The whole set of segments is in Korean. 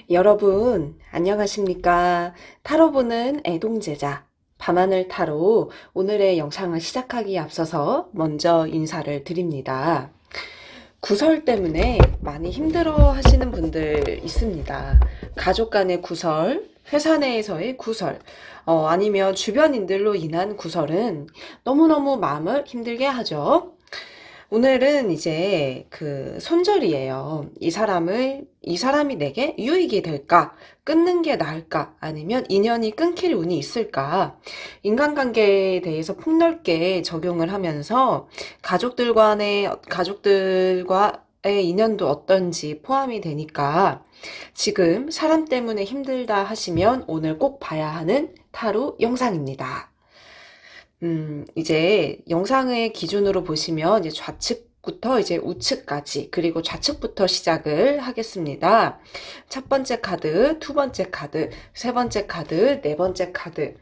여러분, 안녕하십니까? 타로 보는 애동제자, 밤하늘 타로 오늘의 영상을 시작하기에 앞서서 먼저 인사를 드립니다. 구설 때문에 많이 힘들어 하시는 분들 있습니다. 가족 간의 구설, 회사 내에서의 구설, 아니면 주변인들로 인한 구설은 너무너무 마음을 힘들게 하죠. 오늘은 이제 그 손절이에요. 이 사람이 내게 유익이 될까? 끊는 게 나을까? 아니면 인연이 끊길 운이 있을까? 인간관계에 대해서 폭넓게 적용을 하면서 가족들과의 인연도 어떤지 포함이 되니까 지금 사람 때문에 힘들다 하시면 오늘 꼭 봐야 하는 타로 영상입니다. 이제 영상의 기준으로 보시면 이제 좌측부터 이제 우측까지 그리고 좌측부터 시작을 하겠습니다. 첫 번째 카드, 두 번째 카드, 세 번째 카드, 네 번째 카드.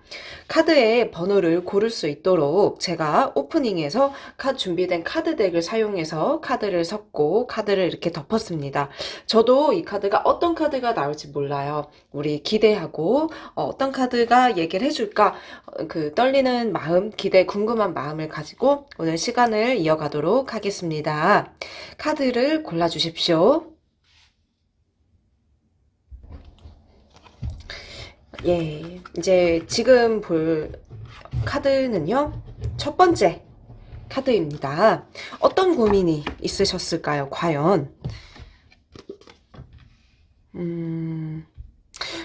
카드의 번호를 고를 수 있도록 제가 오프닝에서 준비된 카드 덱을 사용해서 카드를 섞고 카드를 이렇게 덮었습니다. 저도 이 카드가 어떤 카드가 나올지 몰라요. 우리 기대하고 어떤 카드가 얘기를 해줄까 그 떨리는 마음, 기대, 궁금한 마음을 가지고 오늘 시간을 이어가도록 하겠습니다. 카드를 골라주십시오. 예, 이제 지금 볼 카드는요, 첫 번째 카드입니다. 어떤 고민이 있으셨을까요, 과연?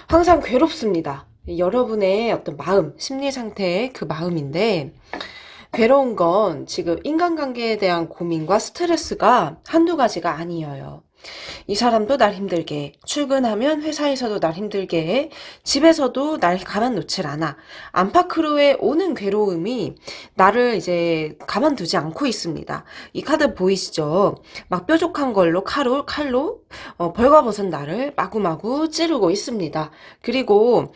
항상 괴롭습니다. 여러분의 어떤 마음, 심리 상태의 그 마음인데, 괴로운 건 지금 인간관계에 대한 고민과 스트레스가 한두 가지가 아니에요. 이 사람도 날 힘들게 해. 출근하면 회사에서도 날 힘들게 해. 집에서도 날 가만 놓질 않아. 안팎으로의 오는 괴로움이 나를 이제 가만두지 않고 있습니다. 이 카드 보이시죠? 막 뾰족한 걸로 칼로 벌거벗은 나를 마구마구 찌르고 있습니다. 그리고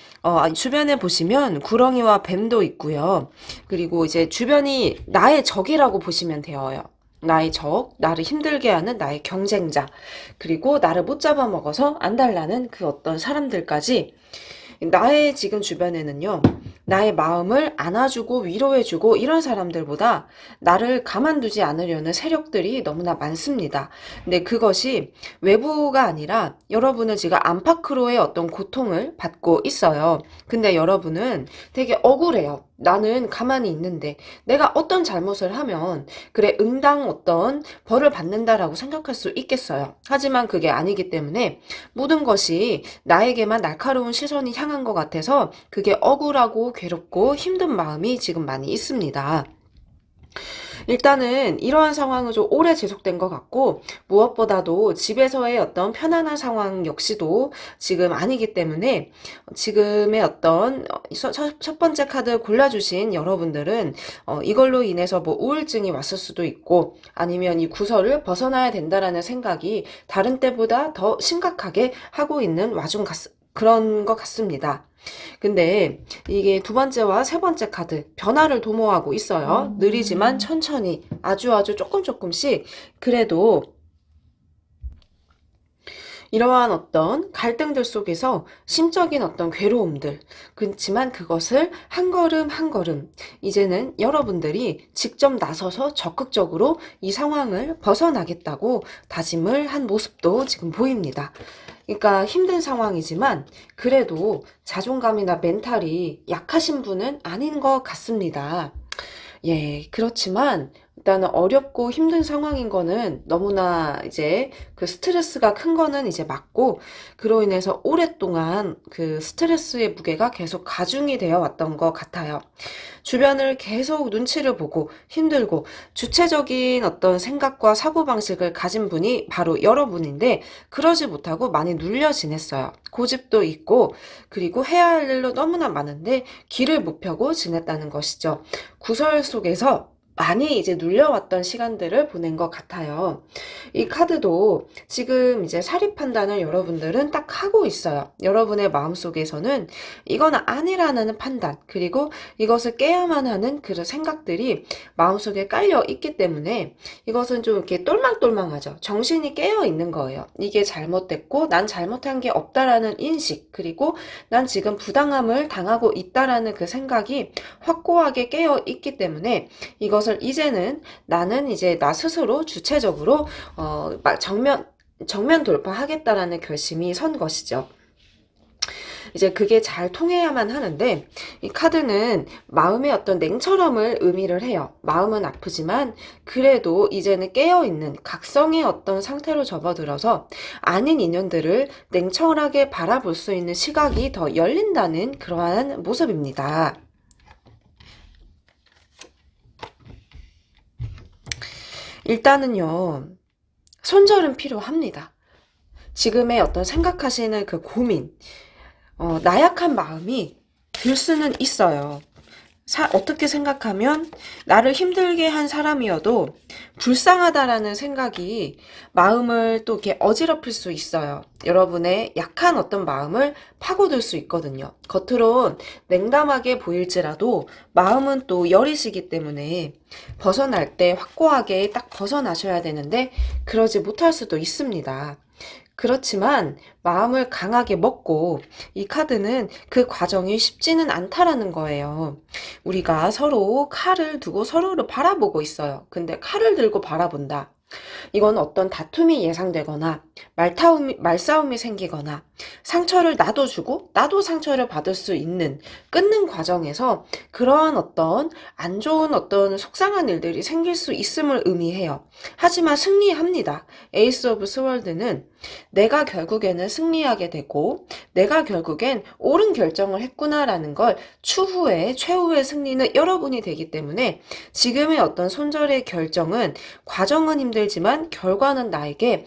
주변에 보시면 구렁이와 뱀도 있고요. 그리고 이제 주변이 나의 적이라고 보시면 돼요. 나의 적, 나를 힘들게 하는 나의 경쟁자, 그리고 나를 못 잡아먹어서 안달나는 그 어떤 사람들까지 나의 지금 주변에는요, 나의 마음을 안아주고 위로해주고 이런 사람들보다 나를 가만두지 않으려는 세력들이 너무나 많습니다. 근데 그것이 외부가 아니라 여러분은 지금 안팎으로의 어떤 고통을 받고 있어요. 근데 여러분은 되게 억울해요. 나는 가만히 있는데 내가 어떤 잘못을 하면 그래 응당 어떤 벌을 받는다라고 생각할 수 있겠어요. 하지만 그게 아니기 때문에 모든 것이 나에게만 날카로운 시선이 향한 것 같아서 그게 억울하고 괴롭고 힘든 마음이 지금 많이 있습니다. 일단은 이러한 상황은 좀 오래 지속된 것 같고 무엇보다도 집에서의 어떤 편안한 상황 역시도 지금 아니기 때문에 지금의 어떤 첫 번째 카드 골라주신 여러분들은 이걸로 인해서 뭐 우울증이 왔을 수도 있고 아니면 이 구설을 벗어나야 된다라는 생각이 다른 때보다 더 심각하게 하고 있는 그런 것 같습니다. 근데 이게 두 번째와 세 번째 카드 변화를 도모하고 있어요. 느리지만 천천히 아주 조금씩 그래도 이러한 어떤 갈등들 속에서 심적인 어떤 괴로움들 그렇지만 그것을 한 걸음 한 걸음 이제는 여러분들이 직접 나서서 적극적으로 이 상황을 벗어나겠다고 다짐을 한 모습도 지금 보입니다. 그러니까 힘든 상황이지만 그래도 자존감이나 멘탈이 약하신 분은 아닌 것 같습니다. 예, 그렇지만 일단은 어렵고 힘든 상황인 거는 너무나 이제 그 스트레스가 큰 거는 이제 맞고 그로 인해서 오랫동안 그 스트레스의 무게가 계속 가중이 되어 왔던 것 같아요. 주변을 계속 눈치를 보고 힘들고 주체적인 어떤 생각과 사고방식을 가진 분이 바로 여러분인데 그러지 못하고 많이 눌려 지냈어요. 고집도 있고 그리고 해야 할 일도 너무나 많은데 길을 못 펴고 지냈다는 것이죠. 구설 속에서 많이 이제 눌려왔던 시간들을 보낸 것 같아요. 이 카드도 지금 이제 사리 판단을 여러분들은 딱 하고 있어요. 여러분의 마음속에서는 이건 아니라는 판단, 그리고 이것을 깨야만 하는 그런 생각들이 마음속에 깔려 있기 때문에 이것은 좀 이렇게 똘망똘망하죠. 정신이 깨어 있는 거예요. 이게 잘못됐고 난 잘못한 게 없다라는 인식, 그리고 난 지금 부당함을 당하고 있다라는 그 생각이 확고하게 깨어 있기 때문에 이것을 이제는 나는 이제 나 스스로 주체적으로 정면 돌파하겠다라는 결심이 선 것이죠. 이제 그게 잘 통해야만 하는데, 이 카드는 마음의 어떤 냉철함을 의미를 해요. 마음은 아프지만 그래도 이제는 깨어있는 각성의 어떤 상태로 접어들어서 아닌 인연들을 냉철하게 바라볼 수 있는 시각이 더 열린다는 그러한 모습입니다. 일단은요, 손절은 필요합니다. 지금의 어떤 생각하시는 그 고민, 나약한 마음이 들 수는 있어요. 어떻게 생각하면 나를 힘들게 한 사람이어도 불쌍하다라는 생각이 마음을 또 이렇게 어지럽힐 수 있어요. 여러분의 약한 어떤 마음을 파고들 수 있거든요. 겉으론 냉담하게 보일지라도 마음은 또 여리시기 때문에 벗어날 때 확고하게 딱 벗어나셔야 되는데 그러지 못할 수도 있습니다. 그렇지만 마음을 강하게 먹고 이 카드는 그 과정이 쉽지는 않다라는 거예요. 우리가 서로 칼을 두고 서로를 바라보고 있어요. 근데 칼을 들고 바라본다. 이건 어떤 다툼이 예상되거나 말싸움이 생기거나 상처를 나도 주고 나도 상처를 받을 수 있는 끊는 과정에서 그러한 어떤 안 좋은 어떤 속상한 일들이 생길 수 있음을 의미해요. 하지만 승리합니다. 에이스 오브 스월드는 내가 결국에는 승리하게 되고 내가 결국엔 옳은 결정을 했구나라는 걸 추후에 최후의 승리는 여러분이 되기 때문에 지금의 어떤 손절의 결정은 과정은 힘들지만 결과는 나에게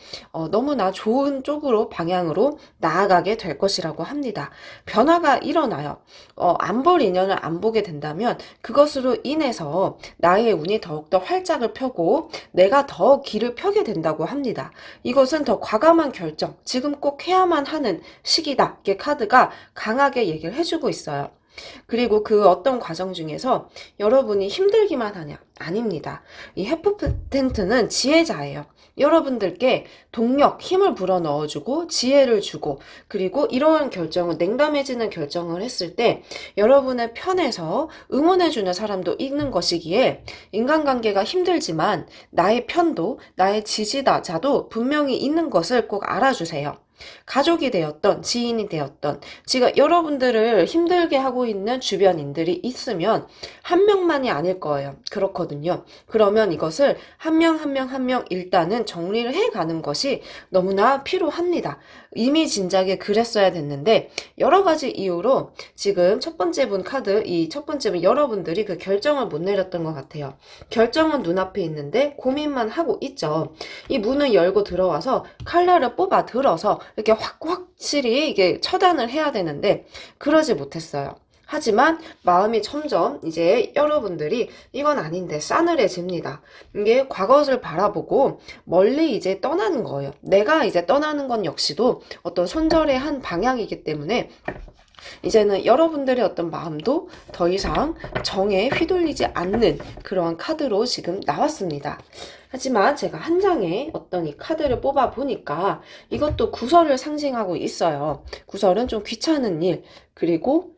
너무나 좋은 쪽으로 방향으로 나아가게 될 것이라고 합니다. 변화가 일어나요. 안 볼 인연을 안 보게 된다면 그것으로 인해서 나의 운이 더욱더 활짝을 펴고 내가 더 길을 펴게 된다고 합니다. 이것은 더 과감한 결정, 지금 꼭 해야만 하는 시기다. 이게 카드가 강하게 얘기를 해주고 있어요. 그리고 그 어떤 과정 중에서 여러분이 힘들기만 하냐? 아닙니다. 이 헤프텐트는 지혜자예요. 여러분들께 동력, 힘을 불어넣어주고 지혜를 주고 그리고 이러한 결정을 냉담해지는 결정을 했을 때 여러분의 편에서 응원해주는 사람도 있는 것이기에 인간관계가 힘들지만 나의 편도 나의 지지자도 분명히 있는 것을 꼭 알아주세요. 가족이 되었던 지인이 되었던 지금 여러분들을 힘들게 하고 있는 주변인들이 있으면 한 명만이 아닐 거예요. 그렇거든요. 그러면 이것을 한 명 한 명 한 명 일단은 정리를 해가는 것이 너무나 필요합니다. 이미 진작에 그랬어야 됐는데 여러 가지 이유로 지금 첫 번째 분 카드 이 첫 번째 분 여러분들이 그 결정을 못 내렸던 것 같아요. 결정은 눈앞에 있는데 고민만 하고 있죠. 이 문을 열고 들어와서 칼날을 뽑아 들어서 이렇게 확실히 이게 처단을 해야 되는데 그러지 못했어요. 하지만 마음이 점점 이제 여러분들이 이건 아닌데 싸늘해집니다. 이게 과거를 바라보고 멀리 이제 떠나는 거예요. 내가 이제 떠나는 건 역시도 어떤 손절의 한 방향이기 때문에 이제는 여러분들의 어떤 마음도 더 이상 정에 휘둘리지 않는 그러한 카드로 지금 나왔습니다. 하지만 제가 한 장의 어떤 이 카드를 뽑아 보니까 이것도 구설을 상징하고 있어요. 구설은 좀 귀찮은 일, 그리고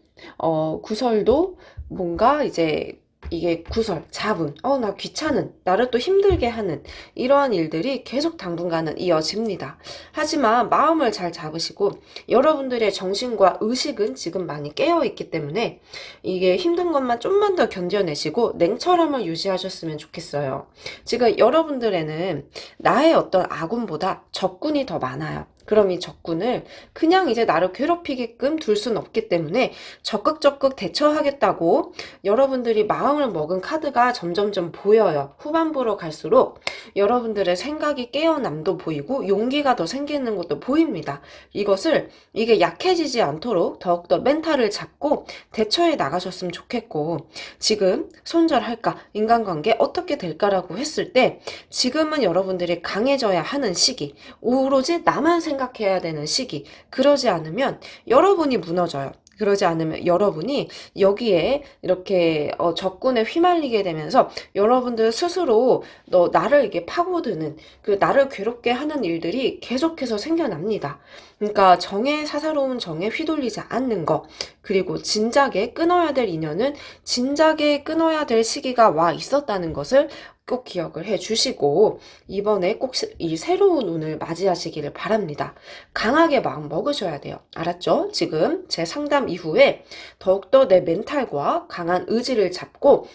구설도 뭔가 이제 이게 구설, 잡음, 나 귀찮은, 나를 또 힘들게 하는 이러한 일들이 계속 당분간은 이어집니다. 하지만 마음을 잘 잡으시고 여러분들의 정신과 의식은 지금 많이 깨어있기 때문에 이게 힘든 것만 좀만 더 견뎌내시고 냉철함을 유지하셨으면 좋겠어요. 지금 여러분들에는 나의 어떤 아군보다 적군이 더 많아요. 그럼 이 적군을 그냥 이제 나를 괴롭히게끔 둘 순 없기 때문에 적극 대처하겠다고 여러분들이 마음을 먹은 카드가 점점점 보여요. 후반부로 갈수록 여러분들의 생각이 깨어남도 보이고 용기가 더 생기는 것도 보입니다. 이게 약해지지 않도록 더욱더 멘탈을 잡고 대처해 나가셨으면 좋겠고, 지금 손절할까? 인간관계 어떻게 될까라고 했을 때 지금은 여러분들이 강해져야 하는 시기, 오로지 나만 생각해야 되는 시기. 그러지 않으면 여러분이 무너져요. 그러지 않으면 여러분이 여기에 이렇게 적군에 휘말리게 되면서 여러분들 스스로 나를 이게 파고드는, 그 나를 괴롭게 하는 일들이 계속해서 생겨납니다. 그러니까 사사로운 정에 휘둘리지 않는 거, 그리고 진작에 끊어야 될 인연은 진작에 끊어야 될 시기가 와 있었다는 것을 꼭 기억을 해 주시고, 이번에 꼭 이 새로운 운을 맞이하시기를 바랍니다. 강하게 마음 먹으셔야 돼요. 알았죠? 지금 제 상담 이후에 더욱더 내 멘탈과 강한 의지를 잡고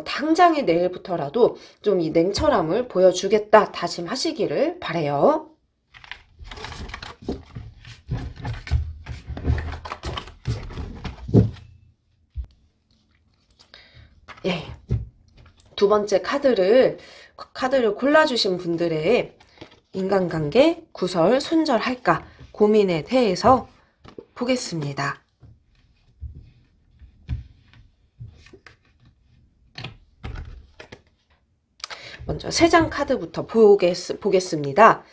당장의 내일부터라도 좀 이 냉철함을 보여주겠다 다짐하시기를 바라요. 예. 두 번째 카드를 골라주신 분들의 인간관계 구설 손절할까 고민에 대해서 보겠습니다. 먼저 3장 카드부터 보겠습니다.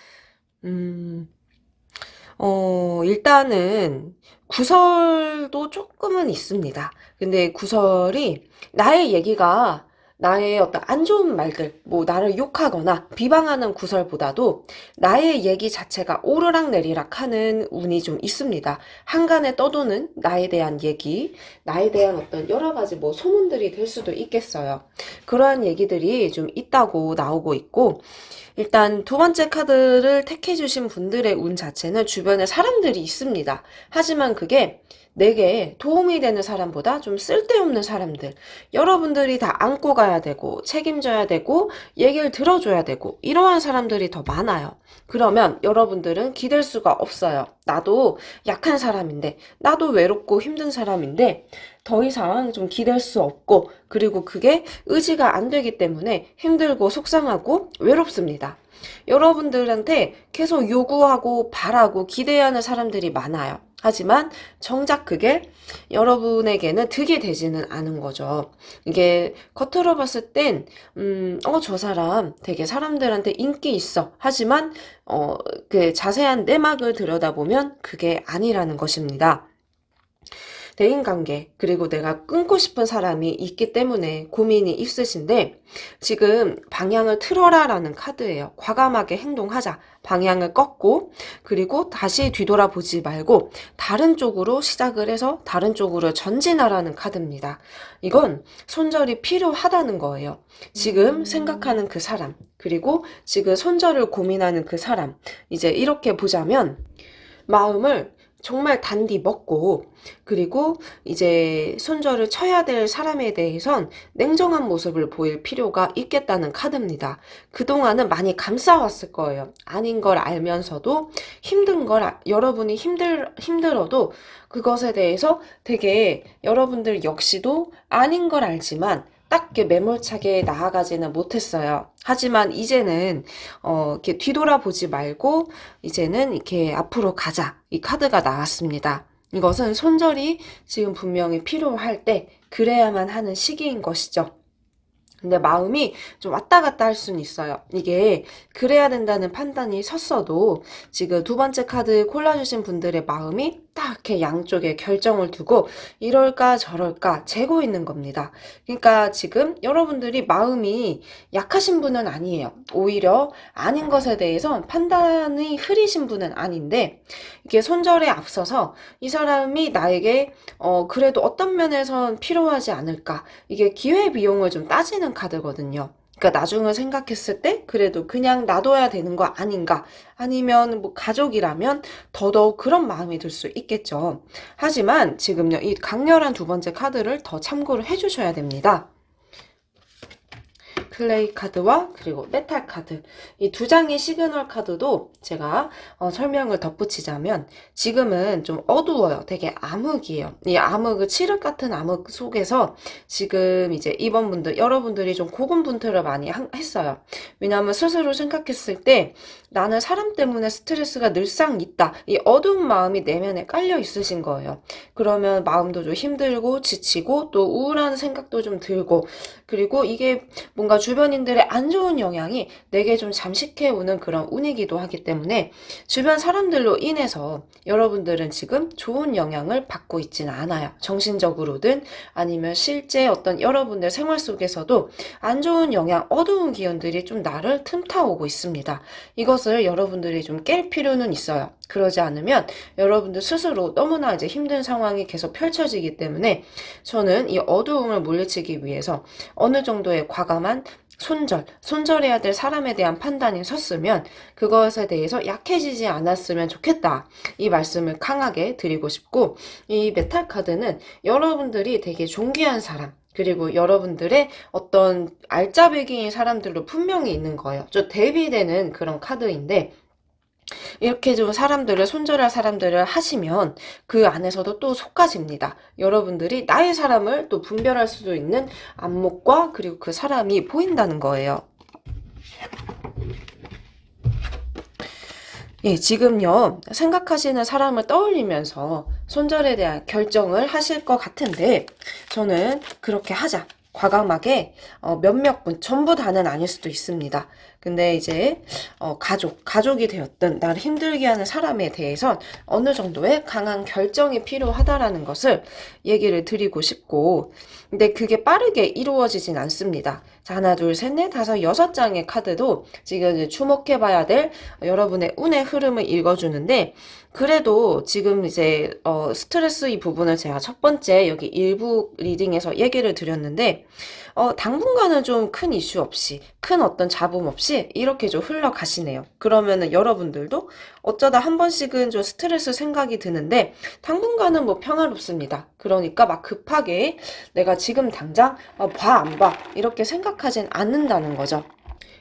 일단은 구설도 조금은 있습니다. 근데 구설이 나의 얘기가, 나의 어떤 안 좋은 말들, 나를 욕하거나 비방하는 구설보다도 나의 얘기 자체가 오르락내리락 하는 운이 좀 있습니다. 한간에 떠도는 나에 대한 얘기, 나에 대한 어떤 여러 가지 소문들이 될 수도 있겠어요. 그러한 얘기들이 좀 있다고 나오고 있고, 일단 두 번째 카드를 택해주신 분들의 운 자체는 주변에 사람들이 있습니다. 하지만 그게 내게 도움이 되는 사람보다 좀 쓸데없는 사람들, 여러분들이 다 안고 가야 되고 책임져야 되고 얘기를 들어줘야 되고 이러한 사람들이 더 많아요. 그러면 여러분들은 기댈 수가 없어요. 나도 약한 사람인데, 나도 외롭고 힘든 사람인데 더 이상 좀 기댈 수 없고, 그리고 그게 의지가 안 되기 때문에 힘들고 속상하고 외롭습니다. 여러분들한테 계속 요구하고 바라고 기대하는 사람들이 많아요. 하지만 정작 그게 여러분에게는 득이 되지는 않은 거죠. 이게 겉으로 봤을 땐 저 사람 되게 사람들한테 인기 있어. 하지만 그 자세한 내막을 들여다보면 그게 아니라는 것입니다. 대인관계, 그리고 내가 끊고 싶은 사람이 있기 때문에 고민이 있으신데, 지금 방향을 틀어라 라는 카드예요. 과감하게 행동하자. 방향을 꺾고, 그리고 다시 뒤돌아보지 말고 다른 쪽으로 시작을 해서 다른 쪽으로 전진하라는 카드입니다. 이건 손절이 필요하다는 거예요. 지금 생각하는 그 사람, 그리고 지금 손절을 고민하는 그 사람, 이제 이렇게 보자면 마음을 정말 단디 먹고, 그리고 이제 손절을 쳐야 될 사람에 대해선 냉정한 모습을 보일 필요가 있겠다는 카드입니다. 그동안은 많이 감싸왔을 거예요. 아닌 걸 알면서도 여러분이 힘들어도 그것에 대해서 되게 여러분들 역시도 아닌 걸 알지만 딱 이렇게 매몰차게 나아가지는 못했어요. 하지만 이제는 이렇게 뒤돌아보지 말고 이제는 이렇게 앞으로 가자. 이 카드가 나왔습니다. 이것은 손절이 지금 분명히 필요할 때 그래야만 하는 시기인 것이죠. 근데 마음이 좀 왔다 갔다 할 수는 있어요. 이게 그래야 된다는 판단이 섰어도 지금 두 번째 카드 골라주신 분들의 마음이 딱 이렇게 양쪽에 결정을 두고 이럴까 저럴까 재고 있는 겁니다. 그러니까 지금 여러분들이 마음이 약하신 분은 아니에요. 오히려 아닌 것에 대해서 판단이 흐리신 분은 아닌데, 이게 손절에 앞서서 이 사람이 나에게 그래도 어떤 면에선 필요하지 않을까, 이게 기회비용을 좀 따지는 카드거든요. 그러니까 나중을 생각했을 때 그래도 그냥 놔둬야 되는 거 아닌가, 아니면 가족이라면 더더욱 그런 마음이 들 수 있겠죠. 하지만 지금요, 이 강렬한 두 번째 카드를 더 참고를 해주셔야 됩니다. 클레이 카드와 그리고 메탈 카드, 이 두 장의 시그널 카드도 제가 설명을 덧붙이자면 지금은 좀 어두워요. 되게 암흑이에요. 이 암흑, 칠흑 같은 암흑 속에서 지금 이제 이번 분들, 여러분들이 좀 고군분투를 많이 했어요. 왜냐하면 스스로 생각했을 때 나는 사람 때문에 스트레스가 늘상 있다. 이 어두운 마음이 내면에 깔려 있으신 거예요. 그러면 마음도 좀 힘들고 지치고 또 우울한 생각도 좀 들고, 그리고 이게 뭔가 주변인들의 안 좋은 영향이 내게 좀 잠식해 오는 그런 운이기도 하기 때문에 주변 사람들로 인해서 여러분들은 지금 좋은 영향을 받고 있지는 않아요. 정신적으로든 아니면 실제 어떤 여러분들 생활 속에서도 안 좋은 영향, 어두운 기운들이 좀 나를 틈타오고 있습니다. 이것을 여러분들이 좀 깰 필요는 있어요. 그러지 않으면 여러분들 스스로 너무나 이제 힘든 상황이 계속 펼쳐지기 때문에 저는 이 어두움을 물리치기 위해서 어느 정도의 과감한 손절해야 될 사람에 대한 판단이 섰으면 그것에 대해서 약해지지 않았으면 좋겠다. 이 말씀을 강하게 드리고 싶고, 이 메탈 카드는 여러분들이 되게 존귀한 사람, 그리고 여러분들의 어떤 알짜배기인 사람들로 분명히 있는 거예요. 좀 대비되는 그런 카드인데, 이렇게 좀 사람들을 손절할 사람들을 하시면 그 안에서도 또 속가집니다. 여러분들이 나의 사람을 또 분별할 수도 있는 안목과 그리고 그 사람이 보인다는 거예요. 예, 지금요, 생각하시는 사람을 떠올리면서 손절에 대한 결정을 하실 것 같은데, 저는 그렇게 하자. 과감하게 몇몇 분, 전부 다는 아닐 수도 있습니다. 근데 이제 가족이 되었든 나를 힘들게 하는 사람에 대해선 어느 정도의 강한 결정이 필요하다라는 것을 얘기를 드리고 싶고, 근데 그게 빠르게 이루어지진 않습니다. 자, 하나, 둘, 셋, 넷, 다섯, 여섯 장의 카드도 지금 이제 주목해봐야 될 여러분의 운의 흐름을 읽어주는데, 그래도 지금 이제 스트레스 이 부분을 제가 첫 번째 여기 일부 리딩에서 얘기를 드렸는데, 당분간은 좀 큰 이슈 없이, 큰 어떤 잡음 없이 이렇게 좀 흘러가시네요. 그러면은 여러분들도 어쩌다 한 번씩은 좀 스트레스 생각이 드는데 당분간은 뭐 평화롭습니다. 그러니까 막 급하게 내가 지금 당장 안 봐 이렇게 생각하진 않는다는 거죠.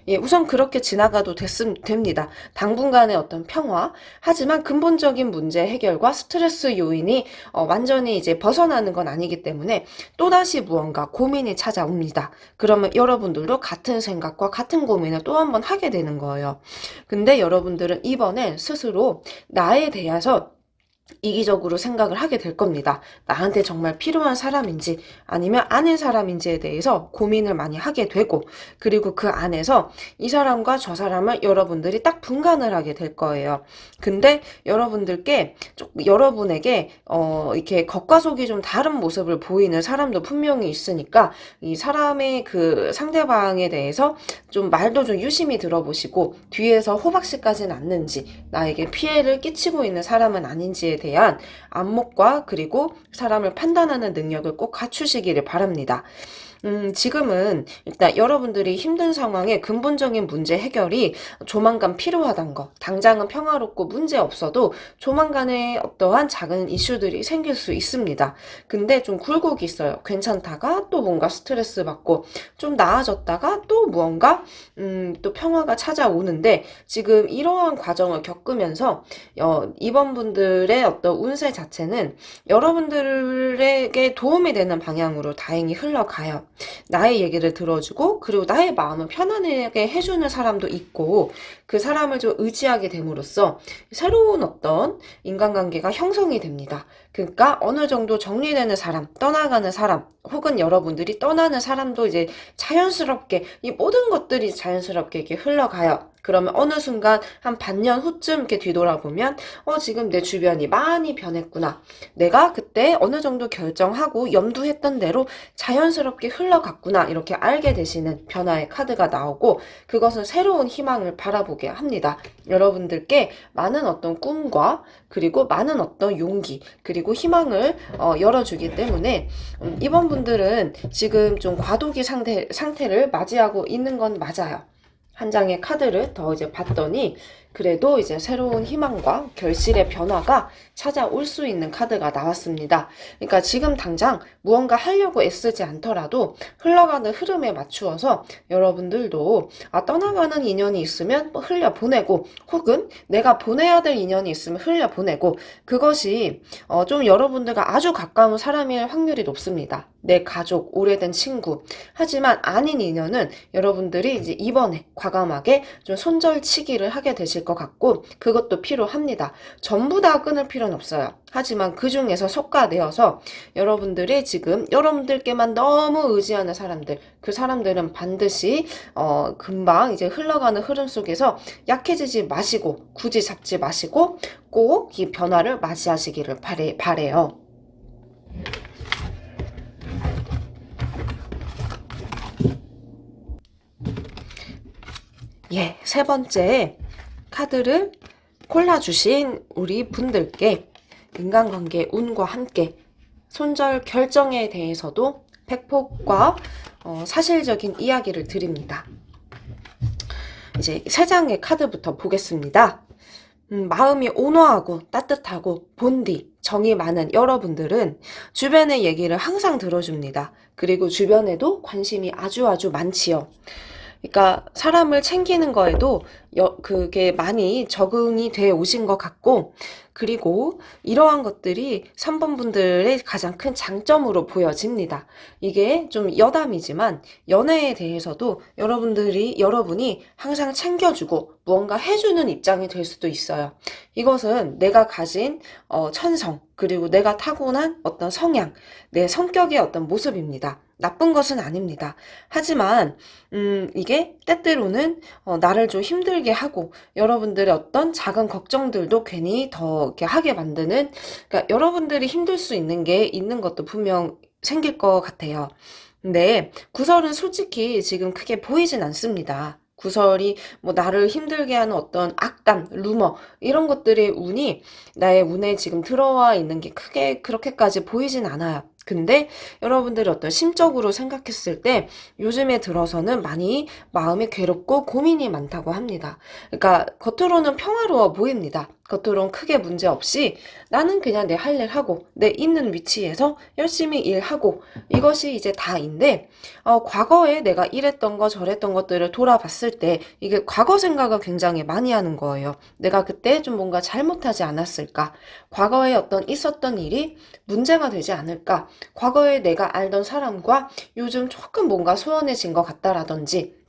예, 우선 그렇게 지나가도 됩니다. 당분간의 어떤 평화. 하지만 근본적인 문제 해결과 스트레스 요인이 완전히 이제 벗어나는 건 아니기 때문에 또다시 무언가 고민이 찾아옵니다. 그러면 여러분들도 같은 생각과 같은 고민을 또 한 번 하게 되는 거예요. 근데 여러분들은 이번엔 스스로 나에 대해서 이기적으로 생각을 하게 될 겁니다. 나한테 정말 필요한 사람인지 아니면 아닌 사람인지에 대해서 고민을 많이 하게 되고, 그리고 그 안에서 이 사람과 저 사람을 여러분들이 딱 분간을 하게 될 거예요. 근데 여러분에게 이렇게 겉과 속이 좀 다른 모습을 보이는 사람도 분명히 있으니까 이 사람의 그 상대방에 대해서 좀 말도 좀 유심히 들어보시고, 뒤에서 호박씨까지는 않는지, 나에게 피해를 끼치고 있는 사람은 아닌지에 대한 안목과 그리고 사람을 판단하는 능력을 꼭 갖추시기를 바랍니다. 지금은 일단 여러분들이 힘든 상황의 근본적인 문제 해결이 조만간 필요하단 거. 당장은 평화롭고 문제 없어도 조만간에 어떠한 작은 이슈들이 생길 수 있습니다. 근데 좀 굴곡이 있어요. 괜찮다가 또 뭔가 스트레스 받고 좀 나아졌다가 또 무언가 또 평화가 찾아오는데, 지금 이러한 과정을 겪으면서 이번 분들의 어떤 운세 자체는 여러분들에게 도움이 되는 방향으로 다행히 흘러가요. 나의 얘기를 들어주고 그리고 나의 마음을 편안하게 해주는 사람도 있고, 그 사람을 좀 의지하게 됨으로써 새로운 어떤 인간관계가 형성이 됩니다. 그러니까 어느 정도 정리되는 사람, 떠나가는 사람, 혹은 여러분들이 떠나는 사람도 이제 자연스럽게 이 모든 것들이 자연스럽게 이렇게 흘러가요. 그러면 어느 순간 한 반년 후쯤 이렇게 뒤돌아보면 지금 내 주변이 많이 변했구나. 내가 그때 어느 정도 결정하고 염두했던 대로 자연스럽게 흘러갔구나. 이렇게 알게 되시는 변화의 카드가 나오고, 그것은 새로운 희망을 바라보게 합니다. 여러분들께 많은 어떤 꿈과 그리고 많은 어떤 용기 그리고 희망을 열어주기 때문에 이번 분들은 지금 좀 과도기 상태를 맞이하고 있는 건 맞아요. 한 장의 카드를 더 이제 봤더니 그래도 이제 새로운 희망과 결실의 변화가 찾아올 수 있는 카드가 나왔습니다. 그러니까 지금 당장 무언가 하려고 애쓰지 않더라도 흘러가는 흐름에 맞추어서 여러분들도 떠나가는 인연이 있으면 흘려보내고, 혹은 내가 보내야 될 인연이 있으면 흘려보내고, 그것이 좀 여러분들과 아주 가까운 사람일 확률이 높습니다. 내 가족, 오래된 친구. 하지만 아닌 인연은 여러분들이 이제 이번에 과감하게 좀 손절치기를 하게 되실 것 같고, 그것도 필요합니다. 전부 다 끊을 필요는 없어요. 하지만 그 중에서 속가내어서 여러분들이 지금 여러분들께만 너무 의지하는 사람들, 그 사람들은 반드시 금방 이제 흘러가는 흐름 속에서 약해지지 마시고, 굳이 잡지 마시고 꼭 이 변화를 맞이하시기를 바래요. 예, 세 번째 카드를 골라주신 우리 분들께 인간관계 운과 함께 손절 결정에 대해서도 팩폭과 사실적인 이야기를 드립니다. 이제 세 장의 카드부터 보겠습니다. 마음이 온화하고 따뜻하고 본디 정이 많은 여러분들은 주변의 얘기를 항상 들어줍니다. 그리고 주변에도 관심이 아주 많지요. 그러니까 사람을 챙기는 거에도 그게 많이 적응이 돼 오신 것 같고, 그리고 이러한 것들이 3번 분들의 가장 큰 장점으로 보여집니다. 이게 좀 여담이지만 연애에 대해서도 여러분이 항상 챙겨주고 무언가 해주는 입장이 될 수도 있어요. 이것은 내가 가진 천성, 그리고 내가 타고난 어떤 성향, 내 성격의 어떤 모습입니다. 나쁜 것은 아닙니다. 하지만 이게 때때로는 나를 좀 힘들게 하고, 여러분들의 어떤 작은 걱정들도 괜히 더 이렇게 하게 만드는, 그러니까 여러분들이 힘들 수 있는 게 있는 것도 분명 생길 것 같아요. 근데 구설은 솔직히 지금 크게 보이진 않습니다. 구설이 뭐 나를 힘들게 하는 어떤 악담, 루머, 이런 것들의 운이 나의 운에 지금 들어와 있는 게 크게 그렇게까지 보이진 않아요. 근데 여러분들이 어떤 심적으로 생각했을 때 요즘에 들어서는 많이 마음이 괴롭고 고민이 많다고 합니다. 그러니까 겉으로는 평화로워 보입니다. 겉으로는 크게 문제 없이 나는 그냥 내 할 일 하고 내 있는 위치에서 열심히 일하고, 이것이 이제 다인데, 과거에 내가 이랬던 거 저랬던 것들을 돌아봤을 때 이게 과거 생각을 굉장히 많이 하는 거예요. 내가 그때 좀 뭔가 잘못하지 않았을까? 과거에 어떤 있었던 일이 문제가 되지 않을까? 과거에 내가 알던 사람과 요즘 조금 뭔가 소원해진 것 같다라든지,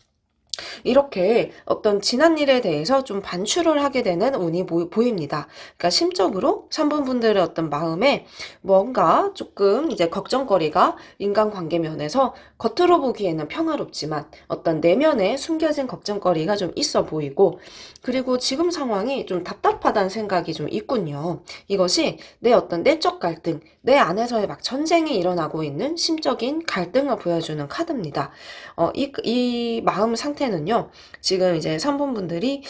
이렇게 어떤 지난 일에 대해서 좀 반추를 하게 되는 운이 보입니다. 그러니까 심적으로 3번 분들의 어떤 마음에 뭔가 조금 이제 걱정거리가 인간관계 면에서 겉으로 보기에는 평화롭지만 어떤 내면에 숨겨진 걱정거리가 좀 있어 보이고, 그리고 지금 상황이 좀 답답하다는 생각이 좀 있군요. 이것이 내 어떤 내적 갈등, 내 안에서의 막 전쟁이 일어나고 있는 심적인 갈등을 보여주는 카드입니다. 이 마음 상태는요, 지금 이제 3번 분들이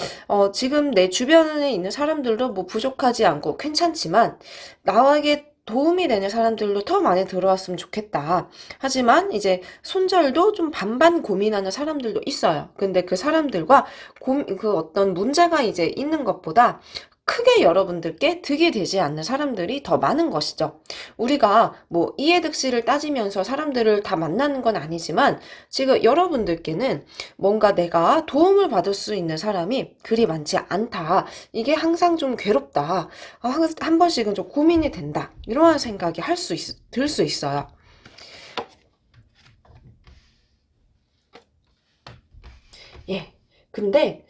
지금 내 주변에 있는 사람들도 뭐 부족하지 않고 괜찮지만 나에게 도움이 되는 사람들로 더 많이 들어왔으면 좋겠다. 하지만 이제 손절도 좀 반반 고민하는 사람들도 있어요. 근데 그 사람들과 그 어떤 문제가 이제 있는 것보다 크게 여러분들께 득이 되지 않는 사람들이 더 많은 것이죠. 우리가 뭐 이해득실을 따지면서 사람들을 다 만나는 건 아니지만 지금 여러분들께는 뭔가 내가 도움을 받을 수 있는 사람이 그리 많지 않다. 이게 항상 좀 괴롭다. 한 번씩은 좀 고민이 된다. 이러한 생각이 들 수 있어요. 예. 근데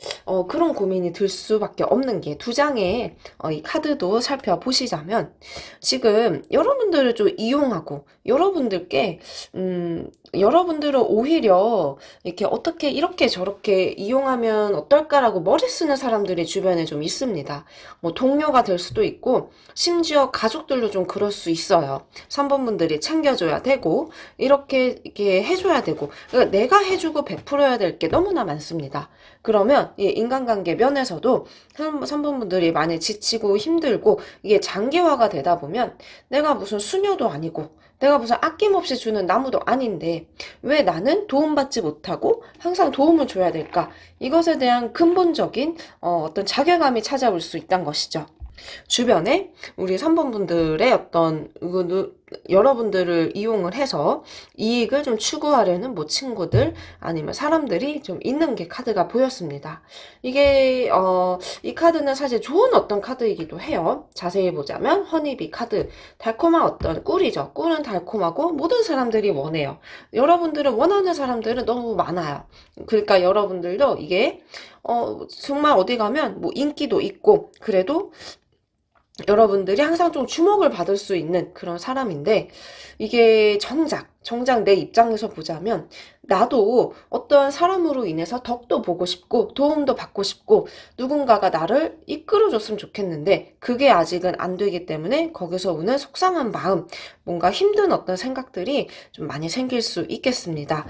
그런 고민이 들 수밖에 없는 게, 두 장의 이 카드도 살펴보시자면 지금 여러분들을 좀 이용하고 여러분들께 여러분들은 오히려 이렇게 어떻게 이렇게 저렇게 이용하면 어떨까라고 머리 쓰는 사람들이 주변에 좀 있습니다. 뭐 동료가 될 수도 있고 심지어 가족들도 좀 그럴 수 있어요. 3번 분들이 챙겨줘야 되고 이렇게 해줘야 되고, 그러니까 내가 해주고 베풀어야 될 게 너무나 많습니다. 그러면 이 인간관계 면에서도 3번 분들이 많이 지치고 힘들고 이게 장기화가 되다 보면 내가 무슨 수녀도 아니고 내가 무슨 아낌없이 주는 나무도 아닌데 왜 나는 도움받지 못하고 항상 도움을 줘야 될까? 이것에 대한 근본적인 어떤 자괴감이 찾아올 수 있다는 것이죠. 주변에 우리 3번분들의 어떤 여러분들을 이용을 해서 이익을 좀 추구하려는 뭐 친구들 아니면 사람들이 좀 있는 게 카드가 보였습니다. 이게 이 카드는 사실 좋은 어떤 카드이기도 해요. 자세히 보자면 허니비 카드, 달콤한 어떤 꿀이죠. 꿀은 달콤하고 모든 사람들이 원해요. 여러분들은 원하는 사람들은 너무 많아요. 그러니까 여러분들도 이게 정말 어디 가면 뭐 인기도 있고 그래도 여러분들이 항상 좀 주목을 받을 수 있는 그런 사람인데 이게 정작 내 입장에서 보자면 나도 어떠한 사람으로 인해서 덕도 보고 싶고 도움도 받고 싶고 누군가가 나를 이끌어줬으면 좋겠는데 그게 아직은 안 되기 때문에 거기서 오는 속상한 마음, 뭔가 힘든 어떤 생각들이 좀 많이 생길 수 있겠습니다.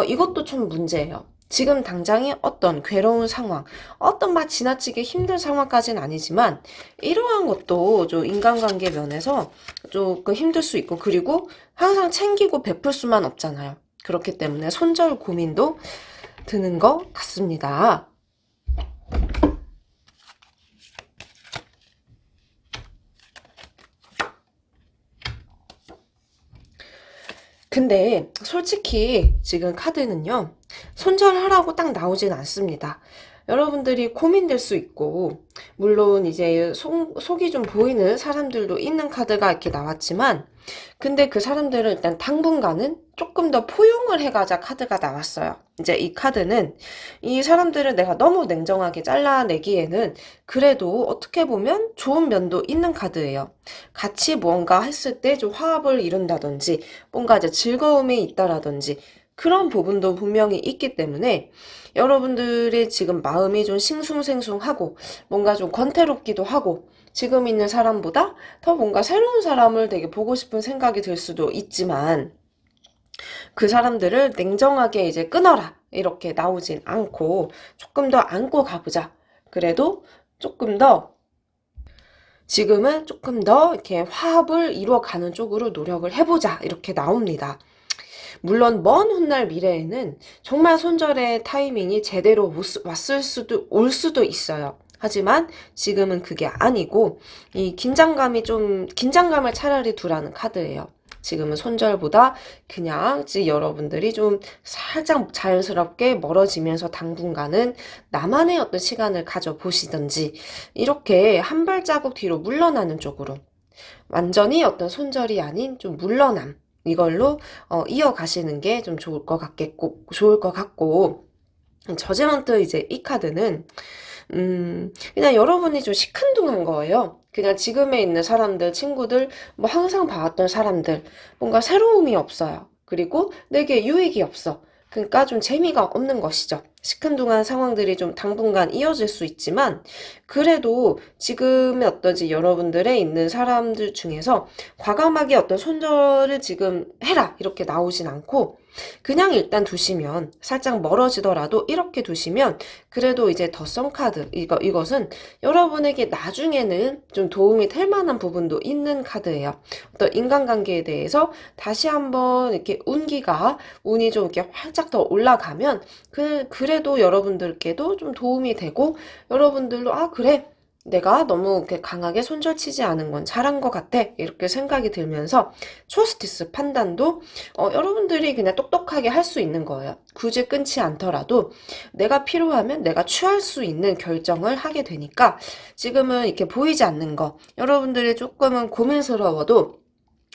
이것도 좀 문제예요. 지금 당장의 어떤 괴로운 상황, 어떤 막 지나치게 힘든 상황까지는 아니지만 이러한 것도 좀 인간관계 면에서 조금 힘들 수 있고 그리고 항상 챙기고 베풀 수만 없잖아요. 그렇기 때문에 손절 고민도 드는 것 같습니다. 근데 솔직히 지금 카드는요, 손절하라고 딱 나오진 않습니다. 여러분들이 고민될 수 있고, 물론 이제 속이 좀 보이는 사람들도 있는 카드가 이렇게 나왔지만, 근데 그 사람들은 일단 당분간은 조금 더 포용을 해가자 카드가 나왔어요. 이제 이 카드는 이 사람들을 내가 너무 냉정하게 잘라내기에는 그래도 어떻게 보면 좋은 면도 있는 카드예요. 같이 무언가 했을 때 좀 화합을 이룬다든지, 뭔가 이제 즐거움이 있다라든지, 그런 부분도 분명히 있기 때문에 여러분들의 지금 마음이 좀 싱숭생숭하고 뭔가 좀 권태롭기도 하고 지금 있는 사람보다 더 뭔가 새로운 사람을 되게 보고 싶은 생각이 들 수도 있지만 그 사람들을 냉정하게 이제 끊어라 이렇게 나오진 않고 조금 더 안고 가보자. 그래도 조금 더 지금은 조금 더 이렇게 화합을 이루어가는 쪽으로 노력을 해보자 이렇게 나옵니다. 물론 먼 훗날 미래에는 정말 손절의 타이밍이 제대로 올 수도 있어요. 하지만 지금은 그게 아니고 이 긴장감을 차라리 두라는 카드예요. 지금은 손절보다 그냥 여러분들이 좀 살짝 자연스럽게 멀어지면서 당분간은 나만의 어떤 시간을 가져보시든지 이렇게 한 발자국 뒤로 물러나는 쪽으로 완전히 어떤 손절이 아닌 좀 물러남 이걸로 이어가시는 게 좀 좋을 것 같고 저제먼트 이제 이 카드는 그냥 여러분이 좀 시큰둥한 거예요. 그냥 지금에 있는 사람들, 친구들, 뭐 항상 봐왔던 사람들, 뭔가 새로움이 없어요. 그리고 내게 유익이 없어. 그러니까 좀 재미가 없는 것이죠. 시큰둥한 상황들이 좀 당분간 이어질 수 있지만 그래도 지금의 어떤지 여러분들의 있는 사람들 중에서 과감하게 어떤 손절을 지금 해라 이렇게 나오진 않고 그냥 일단 두시면 살짝 멀어지더라도 이렇게 두시면 그래도 이제 더썸 카드 이것은 여러분에게 나중에는 좀 도움이 될 만한 부분도 있는 카드예요. 어떤 인간관계에 대해서 다시 한번 이렇게 운이 좀 이렇게 활짝 더 올라가면 그래도 여러분들께도 좀 도움이 되고 여러분들도 그래 내가 너무 이렇게 강하게 손절치지 않은 건 잘한 것 같아 이렇게 생각이 들면서 초스티스 판단도 여러분들이 그냥 똑똑하게 할 수 있는 거예요. 굳이 끊지 않더라도 내가 필요하면 내가 취할 수 있는 결정을 하게 되니까 지금은 이렇게 보이지 않는 거 여러분들이 조금은 고민스러워도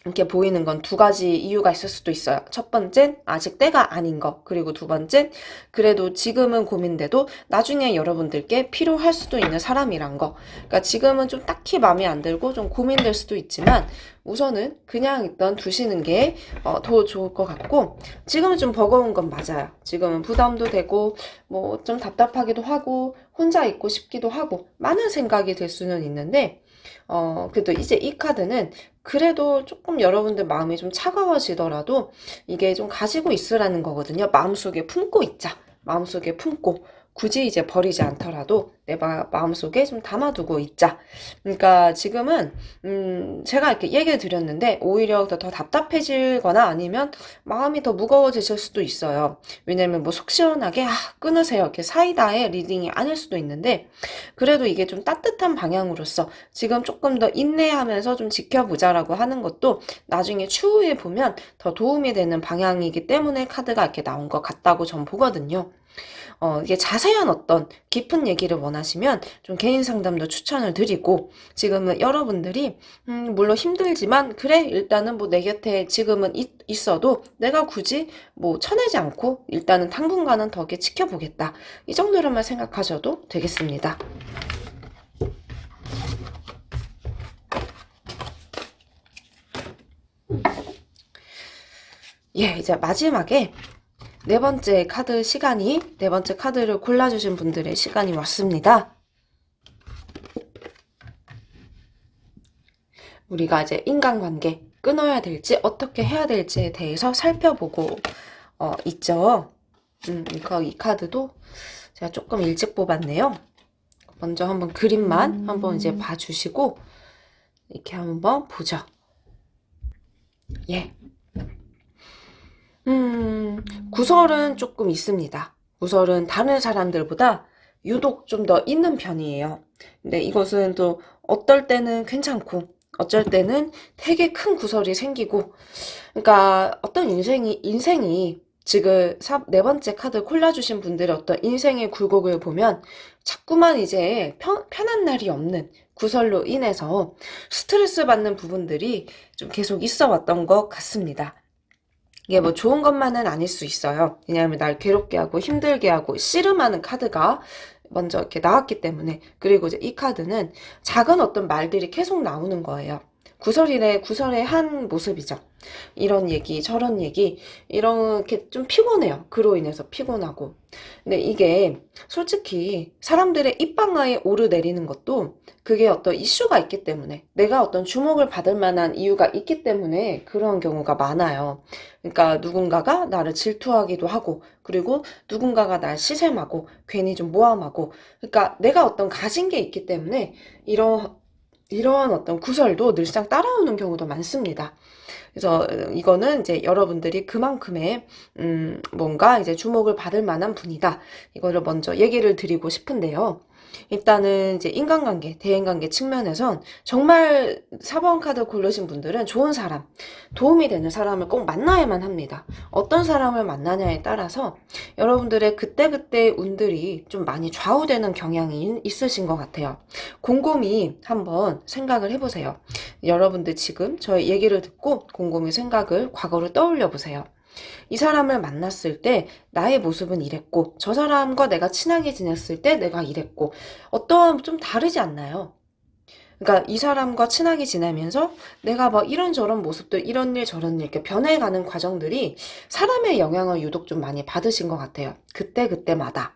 이렇게 보이는 건 두 가지 이유가 있을 수도 있어요. 첫 번째는 아직 때가 아닌 거. 그리고 두 번째는 그래도 지금은 고민돼도 나중에 여러분들께 필요할 수도 있는 사람이란 거. 그러니까 지금은 좀 딱히 마음에 안 들고 좀 고민될 수도 있지만 우선은 그냥 일단 두시는 게 더 좋을 것 같고 지금은 좀 버거운 건 맞아요. 지금은 부담도 되고 뭐 좀 답답하기도 하고 혼자 있고 싶기도 하고 많은 생각이 들 수는 있는데 그래도 이제 이 카드는 그래도 조금 여러분들 마음이 좀 차가워지더라도 이게 좀 가지고 있으라는 거거든요. 마음속에 품고 있자. 마음속에 품고 굳이 이제 버리지 않더라도 내 마음속에 좀 담아두고 있자. 그러니까 지금은 제가 이렇게 얘기를 드렸는데 오히려 더 답답해지거나 아니면 마음이 더 무거워지실 수도 있어요. 왜냐면 뭐 속 시원하게 끊으세요 이렇게 사이다의 리딩이 아닐 수도 있는데, 그래도 이게 좀 따뜻한 방향으로서 지금 조금 더 인내하면서 좀 지켜보자라고 하는 것도 나중에 추후에 보면 더 도움이 되는 방향이기 때문에 카드가 이렇게 나온 것 같다고 전 보거든요. 이게 자세한 어떤 깊은 얘기를 원하시면 좀 개인 상담도 추천을 드리고, 지금은 여러분들이 물론 힘들지만 그래 일단은 뭐 내 곁에 지금은 있어도 내가 굳이 뭐 쳐내지 않고 일단은 당분간은 더 이렇게 지켜보겠다, 이 정도로만 생각하셔도 되겠습니다. 예, 이제 마지막에 네 번째 카드 시간이, 네 번째 카드를 골라주신 분들의 시간이 왔습니다. 우리가 이제 인간관계 끊어야 될지 어떻게 해야 될지에 대해서 살펴보고 있죠. 이 카드도 제가 조금 일찍 뽑았네요. 먼저 한번 그림만 한번 이제 봐주시고 이렇게 한번 보죠. 예. 구설은 조금 있습니다. 구설은 다른 사람들보다 유독 좀 더 있는 편이에요. 근데 이것은 또 어떨 때는 괜찮고 어쩔 때는 되게 큰 구설이 생기고, 그러니까 어떤 인생이 지금 네 번째 카드 골라주신 분들의 어떤 인생의 굴곡을 보면 자꾸만 이제 편한 날이 없는 구설로 인해서 스트레스 받는 부분들이 좀 계속 있어 왔던 것 같습니다. 이게 뭐 좋은 것만은 아닐 수 있어요. 왜냐하면 날 괴롭게 하고 힘들게 하고 씨름하는 카드가 먼저 이렇게 나왔기 때문에. 그리고 이제 이 카드는 작은 어떤 말들이 계속 나오는 거예요. 구설의 한 모습이죠. 이런 얘기, 저런 얘기, 이렇게 좀 피곤해요. 그로 인해서 피곤하고. 근데 이게 솔직히 사람들의 입방아에 오르내리는 것도 그게 어떤 이슈가 있기 때문에, 내가 어떤 주목을 받을 만한 이유가 있기 때문에 그런 경우가 많아요. 그러니까 누군가가 나를 질투하기도 하고, 그리고 누군가가 날 시샘하고, 괜히 좀 모함하고, 그러니까 내가 어떤 가진 게 있기 때문에 이러한 어떤 구설도 늘상 따라오는 경우도 많습니다. 그래서 이거는 이제 여러분들이 그만큼의 뭔가 이제 주목을 받을 만한 분이다, 이거를 먼저 얘기를 드리고 싶은데요. 일단은 이제 인간관계, 대인관계 측면에선 정말 4번 카드 고르신 분들은 좋은 사람, 도움이 되는 사람을 꼭 만나야만 합니다. 어떤 사람을 만나냐에 따라서 여러분들의 그때그때 운들이 좀 많이 좌우되는 경향이 있으신 것 같아요. 곰곰이 한번 생각을 해보세요. 여러분들 지금 저의 얘기를 듣고 곰곰이 생각을, 과거를 떠올려 보세요. 이 사람을 만났을 때 나의 모습은 이랬고, 저 사람과 내가 친하게 지냈을 때 내가 이랬고, 어떠한 좀 다르지 않나요? 그러니까 이 사람과 친하게 지내면서 내가 막 이런저런 모습들, 이런 일 저런 일 이렇게 변해가는 과정들이 사람의 영향을 유독 좀 많이 받으신 것 같아요. 그때마다.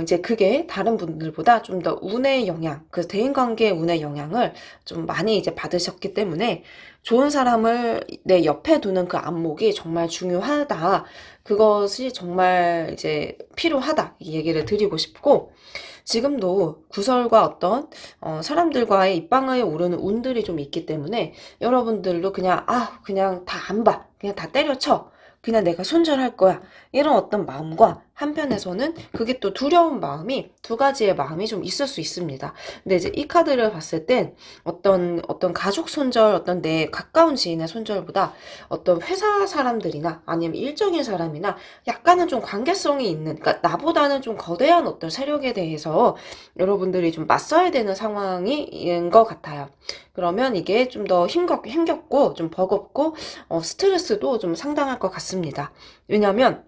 이제 그게 다른 분들보다 좀 더 운의 영향, 그 대인관계의 운의 영향을 좀 많이 이제 받으셨기 때문에 좋은 사람을 내 옆에 두는 그 안목이 정말 중요하다. 그것이 정말 이제 필요하다, 이 얘기를 드리고 싶고, 지금도 구설과 어떤 사람들과의 입방아에 오르는 운들이 좀 있기 때문에 여러분들도 그냥 다 안 봐, 그냥 다 때려쳐, 그냥 내가 손절할 거야, 이런 어떤 마음과 한편에서는 그게 또 두려운 마음이, 두 가지의 마음이 좀 있을 수 있습니다. 근데 이제 이 카드를 봤을 땐 어떤 가족 손절, 어떤 내 가까운 지인의 손절보다 어떤 회사 사람들이나 아니면 일적인 사람이나 약간은 좀 관계성이 있는, 그러니까 나보다는 좀 거대한 어떤 세력에 대해서 여러분들이 좀 맞서야 되는 상황인 것 같아요. 그러면 이게 좀 더 힘겹고 좀 버겁고 스트레스도 좀 상당할 것 같습니다. 왜냐면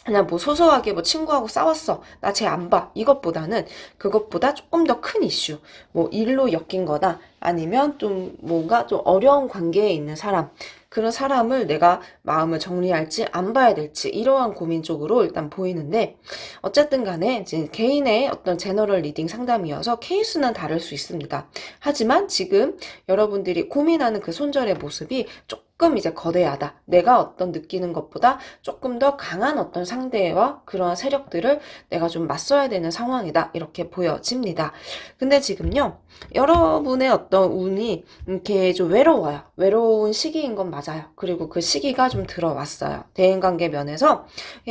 그냥 뭐 소소하게 뭐 친구하고 싸웠어, 나 쟤 안 봐, 이것보다는 그것보다 조금 더 큰 이슈, 뭐 일로 엮인 거다, 아니면 좀 뭔가 좀 어려운 관계에 있는 사람, 그런 사람을 내가 마음을 정리할지 안 봐야 될지, 이러한 고민 쪽으로 일단 보이는데, 어쨌든 간에 이제 개인의 어떤 제너럴 리딩 상담이어서 케이스는 다를 수 있습니다. 하지만 지금 여러분들이 고민하는 그 손절의 모습이 조금 조금 이제 거대하다. 내가 어떤 느끼는 것보다 조금 더 강한 어떤 상대와 그러한 세력들을 내가 좀 맞서야 되는 상황이다. 이렇게 보여집니다. 근데 지금요, 여러분의 어떤 운이 이렇게 좀 외로워요. 외로운 시기인 건 맞아요. 그리고 그 시기가 좀 들어왔어요. 대인관계 면에서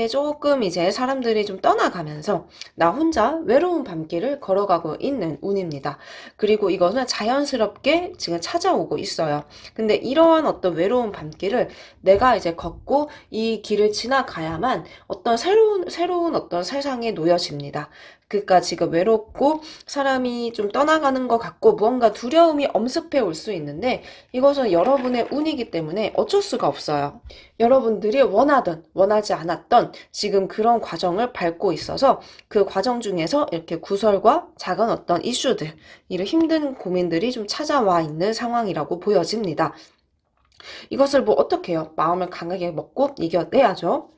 조금 이제 사람들이 좀 떠나가면서 나 혼자 외로운 밤길을 걸어가고 있는 운입니다. 그리고 이거는 자연스럽게 지금 찾아오고 있어요. 근데 이러한 어떤 외로운 밤길을 내가 이제 걷고 이 길을 지나가야만 어떤 새로운 어떤 세상에 놓여집니다. 그러니까 지금 외롭고 사람이 좀 떠나가는 것 같고 무언가 두려움이 엄습해 올 수 있는데 이것은 여러분의 운이기 때문에 어쩔 수가 없어요. 여러분들이 원하든 원하지 않았던 지금 그런 과정을 밟고 있어서 그 과정 중에서 이렇게 구설과 작은 어떤 이슈들, 이런 힘든 고민들이 좀 찾아와 있는 상황이라고 보여집니다. 이것을 뭐 어떻게 해요? 마음을 강하게 먹고 이겨내야죠.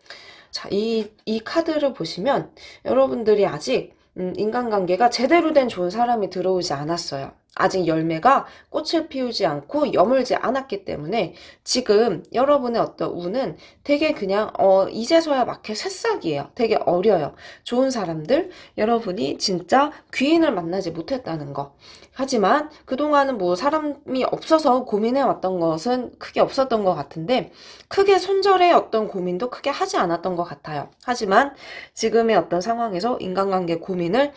자, 이 카드를 보시면 여러분들이 아직 인간관계가 제대로 된 좋은 사람이 들어오지 않았어요. 아직 열매가 꽃을 피우지 않고 여물지 않았기 때문에 지금 여러분의 어떤 운은 되게 그냥 이제서야 마켓 새싹이에요. 되게 어려요. 좋은 사람들, 여러분이 진짜 귀인을 만나지 못했다는 거. 하지만 그동안은 뭐 사람이 없어서 고민해왔던 것은 크게 없었던 것 같은데 크게 손절의 어떤 고민도 크게 하지 않았던 것 같아요. 하지만 지금의 어떤 상황에서 인간관계 고민을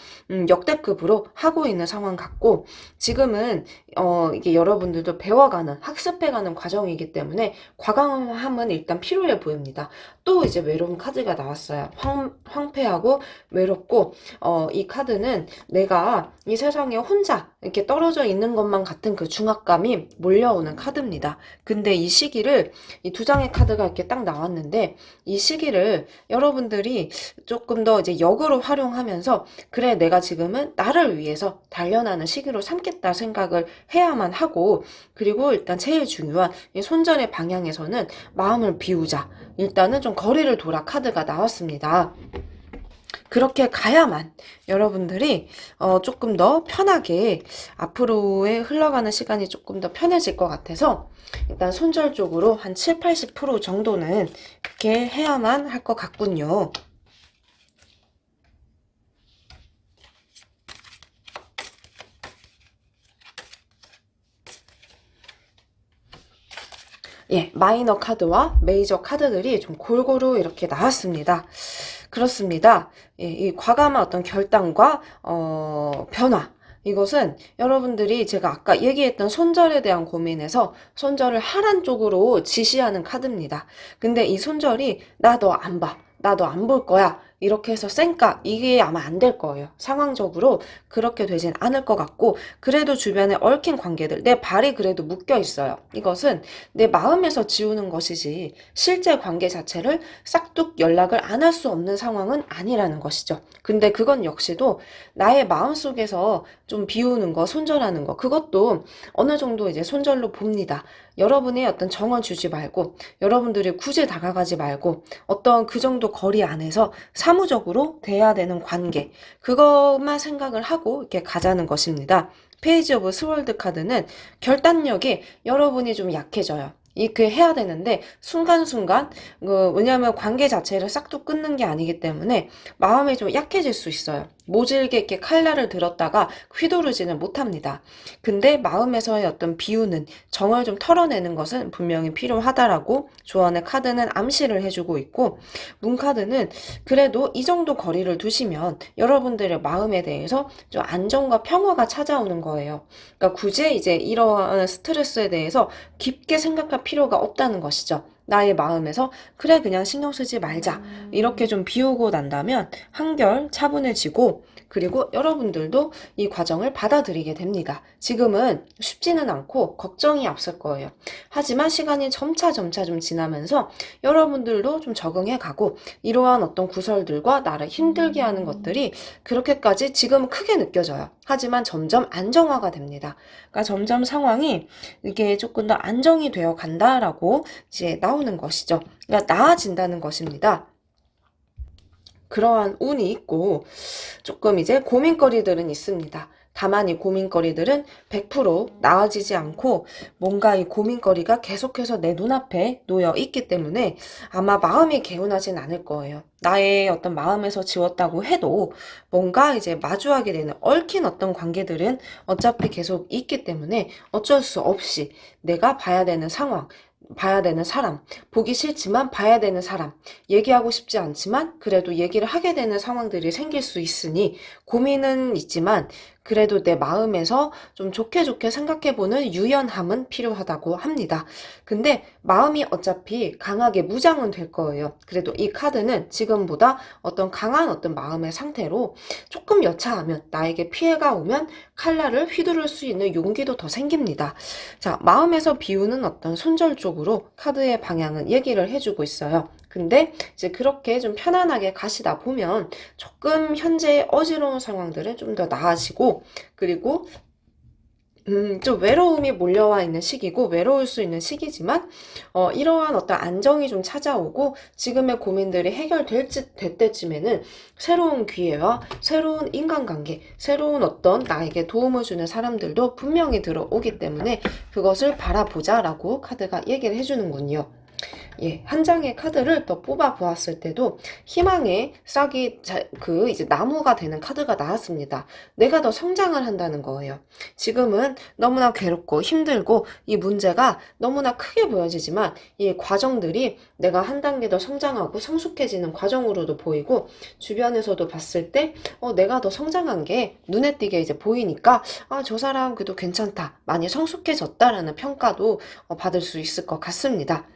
역대급으로 하고 있는 상황 같고 지금은 이게 여러분들도 배워가는 학습해가는 과정이기 때문에 과감함은 일단 필요해 보입니다. 또 이제 외로운 카드가 나왔어요. 황폐하고 외롭고 이 카드는 내가 이 세상에 혼자 이렇게 떨어져 있는 것만 같은 그 중압감이 몰려오는 카드입니다. 근데 이 시기를 이 두 장의 카드가 이렇게 딱 나왔는데 이 시기를 여러분들이 조금 더 이제 역으로 활용하면서 그래 내가 지금은 나를 위해서 단련하는 시기로 삼겠다 생각을 해야만 하고 그리고 일단 제일 중요한 이 손절의 방향에서는 마음을 비우자. 일단은 좀 거리를 둬라 카드가 나왔습니다. 그렇게 가야만 여러분들이 조금 더 편하게 앞으로의 흘러가는 시간이 조금 더 편해질 것 같아서 일단 손절 쪽으로 한 7, 80% 정도는 그렇게 해야만 할 것 같군요. 예, 마이너 카드와 메이저 카드들이 좀 골고루 이렇게 나왔습니다. 그렇습니다. 예, 이 과감한 어떤 결단과 변화 이것은 여러분들이 제가 아까 얘기했던 손절에 대한 고민에서 손절을 하란 쪽으로 지시하는 카드입니다. 근데 이 손절이 나 너 안 봐. 나 너 안 볼 거야. 이렇게 해서 쌩까 이게 아마 안 될 거예요. 상황적으로 그렇게 되진 않을 것 같고 그래도 주변에 얽힌 관계들 내 발이 그래도 묶여 있어요. 이것은 내 마음에서 지우는 것이지 실제 관계 자체를 싹둑 연락을 안 할 수 없는 상황은 아니라는 것이죠. 근데 그건 역시도 나의 마음속에서 좀 비우는 거, 손절하는 거 그것도 어느 정도 이제 손절로 봅니다. 여러분이 어떤 정을 주지 말고 여러분들이 굳이 다가가지 말고 어떤 그 정도 거리 안에서 사무적으로 돼야 되는 관계 그것만 생각을 하고 이렇게 가자는 것입니다. 페이지 오브 스월드 카드는 결단력이 여러분이 좀 약해져요. 이렇게 해야 되는데 순간순간 왜냐하면 관계 자체를 싹둑 끊는 게 아니기 때문에 마음이 좀 약해질 수 있어요. 모질게 이렇게 칼날을 들었다가 휘두르지는 못합니다. 근데 마음에서의 어떤 비우는 정을 좀 털어내는 것은 분명히 필요하다라고 조언의 카드는 암시를 해주고 있고 문카드는 그래도 이 정도 거리를 두시면 여러분들의 마음에 대해서 좀 안정과 평화가 찾아오는 거예요. 그러니까 굳이 이제 이러한 스트레스에 대해서 깊게 생각할 필요가 없다는 것이죠. 나의 마음에서 그래 그냥 신경 쓰지 말자 이렇게 좀 비우고 난다면 한결 차분해지고 그리고 여러분들도 이 과정을 받아들이게 됩니다. 지금은 쉽지는 않고 걱정이 앞설 거예요. 하지만 시간이 점차 좀 지나면서 여러분들도 좀 적응해 가고 이러한 어떤 구설들과 나를 힘들게 하는 것들이 그렇게까지 지금 크게 느껴져요. 하지만 점점 안정화가 됩니다. 그러니까 점점 상황이 이게 조금 더 안정이 되어 간다라고 이제 나오는 것이죠. 그러니까 나아진다는 것입니다. 그러한 운이 있고 조금 이제 고민거리들은 있습니다. 다만 이 고민거리들은 100% 나아지지 않고 뭔가 이 고민거리가 계속해서 내 눈앞에 놓여 있기 때문에 아마 마음이 개운하진 않을 거예요. 나의 어떤 마음에서 지웠다고 해도 뭔가 이제 마주하게 되는 얽힌 어떤 관계들은 어차피 계속 있기 때문에 어쩔 수 없이 내가 봐야 되는 상황, 봐야 되는 사람, 보기 싫지만 봐야 되는 사람, 얘기하고 싶지 않지만 그래도 얘기를 하게 되는 상황들이 생길 수 있으니 고민은 있지만 그래도 내 마음에서 좀 좋게 좋게 생각해보는 유연함은 필요하다고 합니다. 근데 마음이 어차피 강하게 무장은 될 거예요. 그래도 이 카드는 지금보다 어떤 강한 어떤 마음의 상태로 조금 여차하면 나에게 피해가 오면 칼날을 휘두를 수 있는 용기도 더 생깁니다. 자, 마음에서 비우는 어떤 손절 쪽으로 카드의 방향은 얘기를 해주고 있어요. 근데 이제 그렇게 좀 편안하게 가시다 보면 조금 현재 어지러운 상황들은 좀 더 나아지고 그리고 좀 외로움이 몰려와 있는 시기고 외로울 수 있는 시기지만 이러한 어떤 안정이 좀 찾아오고 지금의 고민들이 해결될 때쯤에는 새로운 기회와 새로운 인간관계, 새로운 어떤 나에게 도움을 주는 사람들도 분명히 들어오기 때문에 그것을 바라보자라고 카드가 얘기를 해주는군요. 예, 한 장의 카드를 더 뽑아 보았을 때도 희망의 싹이 이제 나무가 되는 카드가 나왔습니다. 내가 더 성장을 한다는 거예요. 지금은 너무나 괴롭고 힘들고 이 문제가 너무나 크게 보여지지만 이 과정들이 내가 한 단계 더 성장하고 성숙해지는 과정으로도 보이고 주변에서도 봤을 때 내가 더 성장한 게 눈에 띄게 이제 보이니까 저 사람 그래도 괜찮다, 많이 성숙해졌다라는 평가도 받을 수 있을 것 같습니다.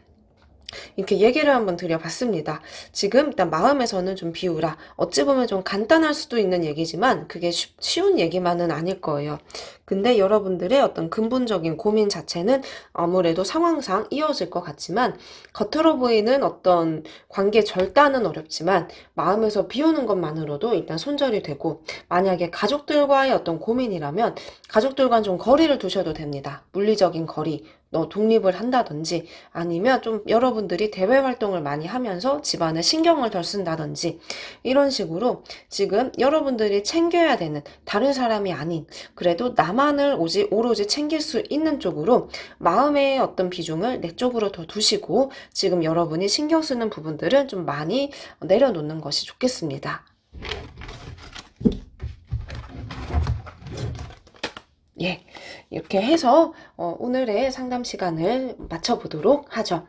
이렇게 얘기를 한번 드려봤습니다. 지금 일단 마음에서는 좀 비우라. 어찌 보면 좀 간단할 수도 있는 얘기지만 그게 쉬운 얘기만은 아닐 거예요. 근데 여러분들의 어떤 근본적인 고민 자체는 아무래도 상황상 이어질 것 같지만 겉으로 보이는 어떤 관계 절단은 어렵지만 마음에서 비우는 것만으로도 일단 손절이 되고 만약에 가족들과의 어떤 고민이라면 가족들과는 좀 거리를 두셔도 됩니다. 물리적인 거리. 독립을 한다든지 아니면 좀 여러분들이 대외 활동을 많이 하면서 집안에 신경을 덜 쓴다든지 이런 식으로 지금 여러분들이 챙겨야 되는 다른 사람이 아닌 그래도 나만을 오로지 챙길 수 있는 쪽으로 마음의 어떤 비중을 내 쪽으로 더 두시고 지금 여러분이 신경 쓰는 부분들은 좀 많이 내려놓는 것이 좋겠습니다. 예, 이렇게 해서 오늘의 상담 시간을 마쳐보도록 하죠.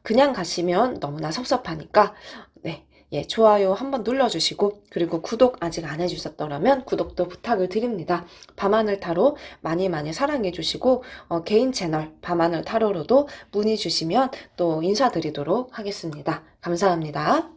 그냥 가시면 너무나 섭섭하니까 네, 예, 좋아요 한번 눌러주시고 그리고 구독 아직 안 해주셨더라면 구독도 부탁을 드립니다. 밤하늘 타로 많이 많이 사랑해주시고 개인 채널 밤하늘 타로로도 문의 주시면 또 인사드리도록 하겠습니다. 감사합니다.